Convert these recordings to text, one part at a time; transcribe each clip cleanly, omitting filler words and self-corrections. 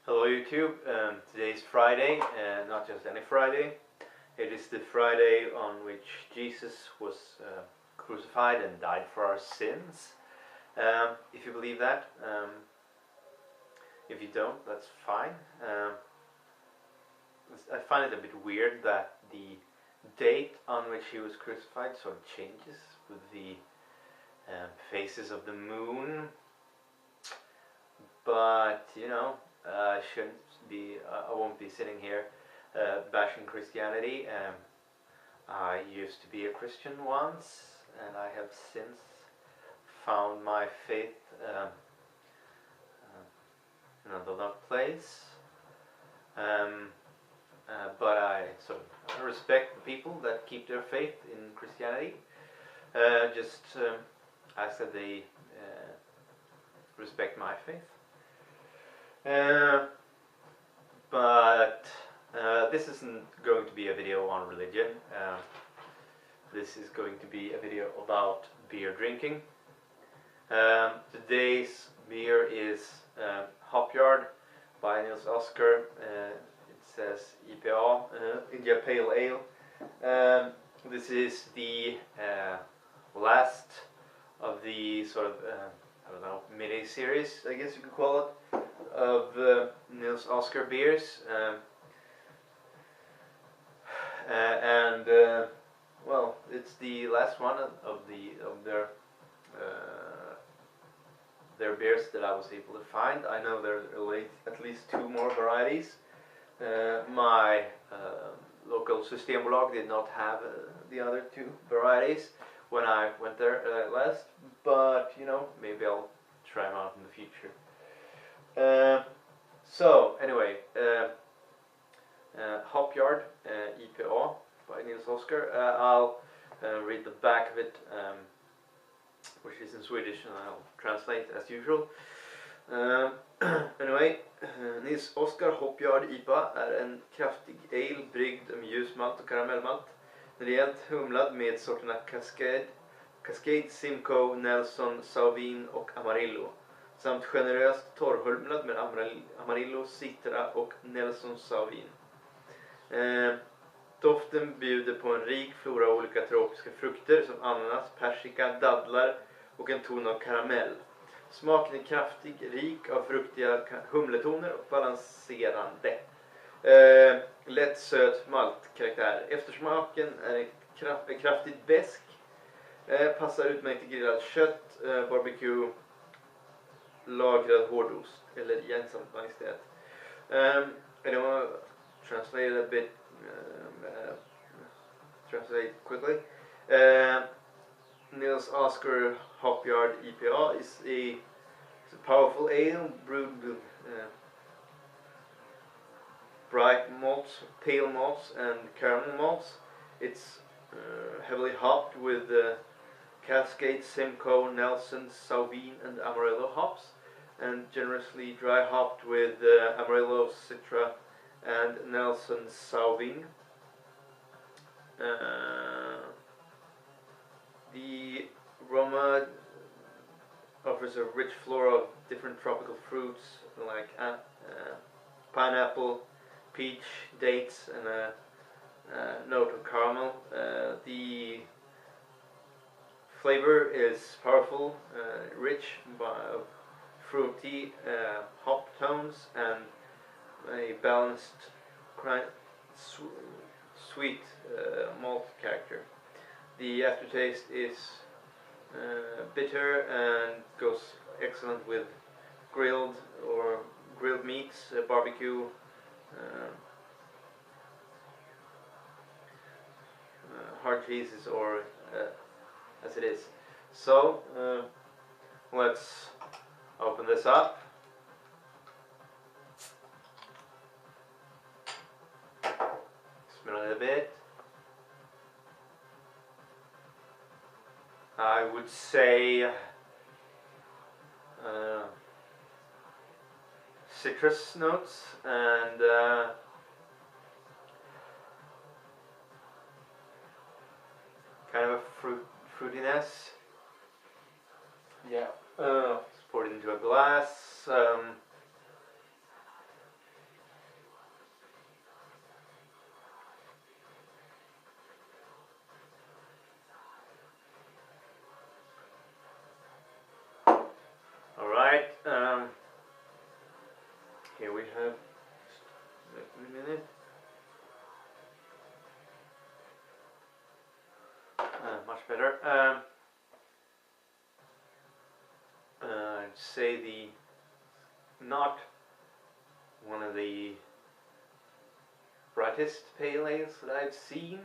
Hello YouTube, today's Friday, and not just any Friday. It is the Friday on which Jesus was crucified and died for our sins. If you believe that. If you don't, that's fine. I find it a bit weird that the date on which he was crucified sort of changes with the phases of the moon. But, you know, I won't be sitting here bashing Christianity. I used to be a Christian once, and I have since found my faith in another place. But I sort of respect the people that keep their faith in Christianity. Just ask that they respect my faith. But this isn't going to be a video on religion. This is going to be a video about beer drinking. Today's beer is Hopyard by Nils Oscar. It says IPA, India Pale Ale. This is the last of the sort of, I don't know, mini-series, I guess you could call it, of Nils Oscar beers. Well, it's the last one of their beers that I was able to find. I know there are at least two more varieties. My local Systembolag did not have the other two varieties when I went there last, but you know, maybe I'll try them out in the future. So anyway, Hopyard IPA by Nils Oscar. I'll read the back of it, which is in Swedish, and I'll translate as usual. Anyway, Nils Oscar Hopyard IPA är en kraftig ale bryggd med ljusmalt och karamellmalt. Rejält humlad med sorterna Cascade, Simcoe, Nelson, Sauvin och Amarillo. Samt generöst torrhumlad med Amarillo, Citra och Nelson Sauvin. Doften bjuder på en rik flora av olika tropiska frukter som ananas, persika, dadlar och en ton av karamell. Smaken är kraftig, rik av fruktiga humletoner och balanserande. Lätt söt maltkaraktär. Eftersmaken är kraftigt besk. Passar utmärkt till grillad kött, barbecue, lagrad hårdost eller igensamt majestät. I don't want to translate it a bit. Translate quickly. Nils Oscar Hopyard IPA is a powerful ale brewed with bright malts, pale malts, and caramel malts. It's heavily hopped with Cascade, Simcoe, Nelson, Sauvin, and Amarillo hops, and generously dry hopped with Amarillo, Citra, and Nelson Sauvin. The aroma offers a rich flora of different tropical fruits like pineapple, peach, dates, and a note of caramel. The flavor is powerful, rich, fruity hop tones, and a balanced, sweet malt character. The aftertaste is bitter and goes excellent with grilled meats, barbecue, hard cheeses, or as it is. So let's open this up. Smell it a bit. I would say citrus notes and kind of a fruitiness. Yeah. Pour it into a glass. have wait a minute. Much better. I'd say the not one of the brightest pale ales that I've seen,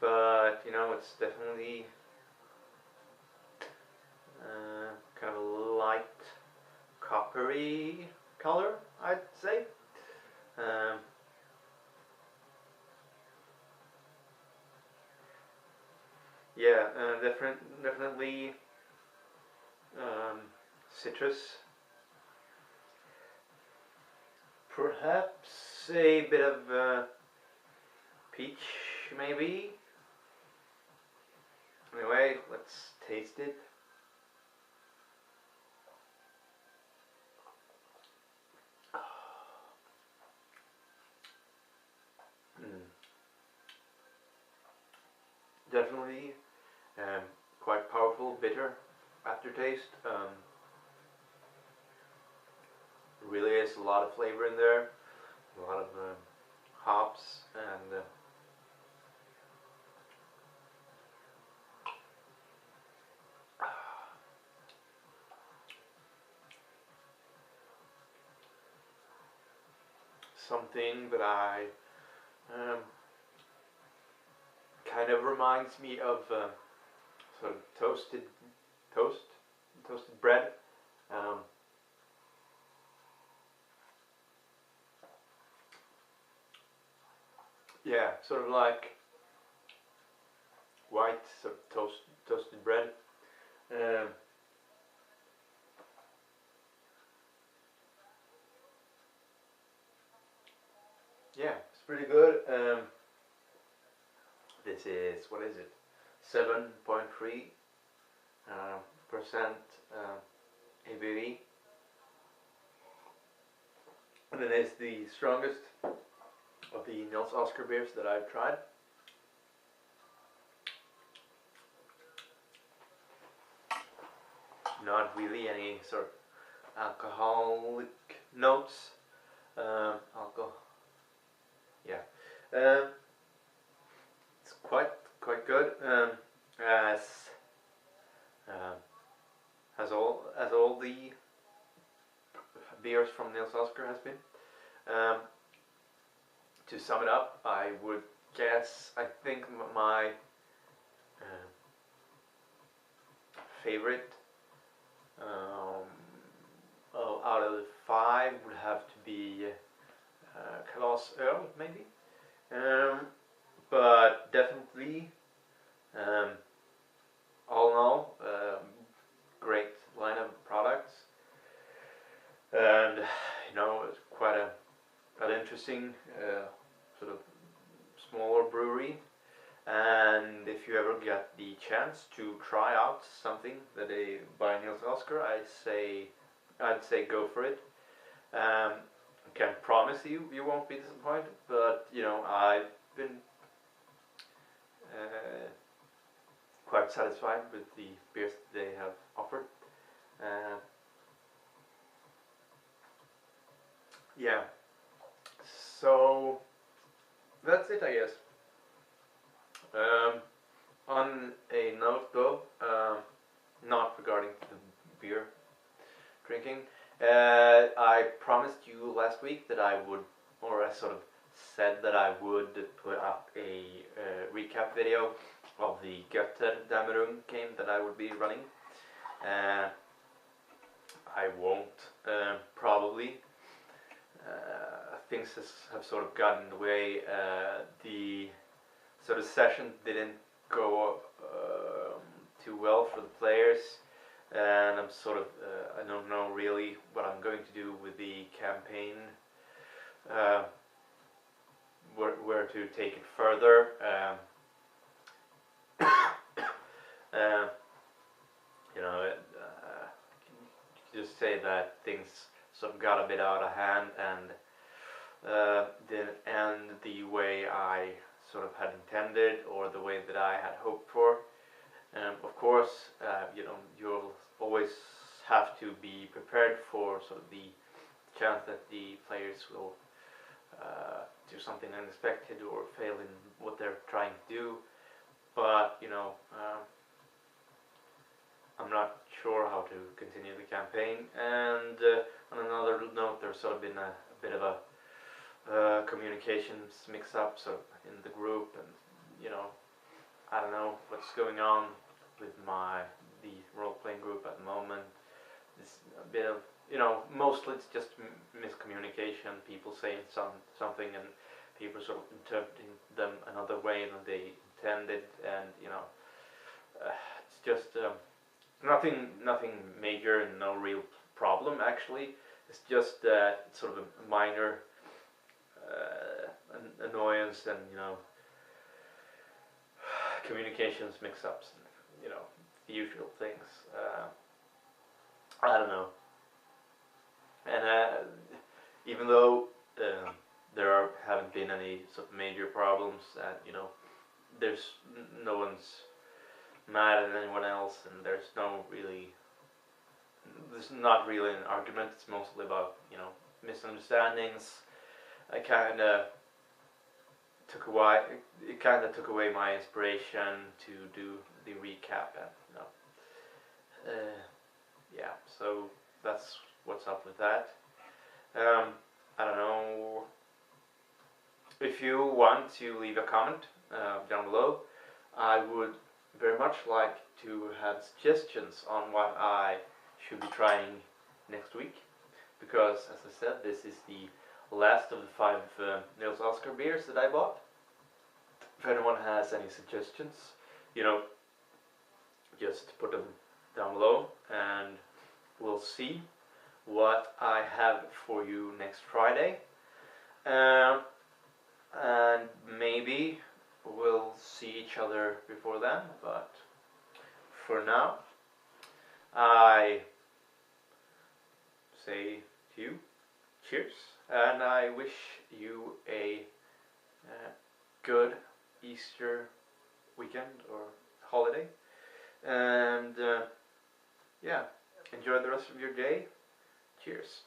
but you know, it's definitely kind of a light coppery color, I'd say. Yeah, definitely citrus. Perhaps a bit of peach, maybe. Anyway, let's taste it. Definitely quite powerful, bitter aftertaste. Really is a lot of flavor in there, a lot of hops and something that I kind of reminds me of sort of toasted bread. Yeah, sort of like white sort of toasted bread. Yeah, it's pretty good. This is, what is it? 7.3% ABV. And it is the strongest of the Nils Oscar beers that I've tried. Not really any sort of alcoholic notes. Alcohol. Yeah. It's quite good. As all the beers from Nils Oscar has been. To sum it up, I would guess, I think my favorite out of the 5 would have to be Kalas Öl, maybe. But definitely, all in all, great line of products, and you know, it's quite an interesting sort of smaller brewery. And if you ever get the chance to try out something that they by Nils Oscar, I'd say go for it. I can't promise you won't be disappointed, but you know, I've been quite satisfied with the beers they have offered. Yeah, so that's it, I guess. On a note though, not regarding the beer drinking, I promised you last week that I would, or I sort of said that I would put up a recap video of the Götterdämmerung game that I would be running. I won't, probably. Things have sort of gotten in the way. The sort of session didn't go too well for the players, and I'm sort of I don't know really what I'm going to do with the campaign, where to take it further. You know, just say that things sort of got a bit out of hand and didn't end the way I sort of had intended or the way that I had hoped for. Of course, you know, you'll always have to be prepared for sort of the chance that the players will do something unexpected or fail in what they're trying to do. But I'm not sure how to continue the campaign. And on another note, there's sort of been a bit of a communications mix-up in the group, and I don't know what's going on with the role-playing group at the moment. It's a bit of mostly it's just miscommunication. People saying something and people sort of interpreting them another way than they intended, and it's just nothing major and no real problem actually. It's just that it's sort of a minor annoyance and communications mix-ups and the usual things. I don't know. And even though there haven't been any sort of major problems, and there's no one's mad at anyone else, and there's not really an argument. It's mostly about misunderstandings. It kind of took away my inspiration to do the recap, and yeah, so that's what's up with that. I don't know if you want to leave a comment down below. I would very much like to have suggestions on what I should be trying next week, because as I said, this is the last of the 5 Nils Oscar beers that I bought. If anyone has any suggestions, just put them down below, and we'll see what I have for you next Friday. And maybe we'll see each other before then, but for now, I say to you, cheers, and I wish you a good Easter weekend or holiday, and yeah, enjoy the rest of your day. Cheers.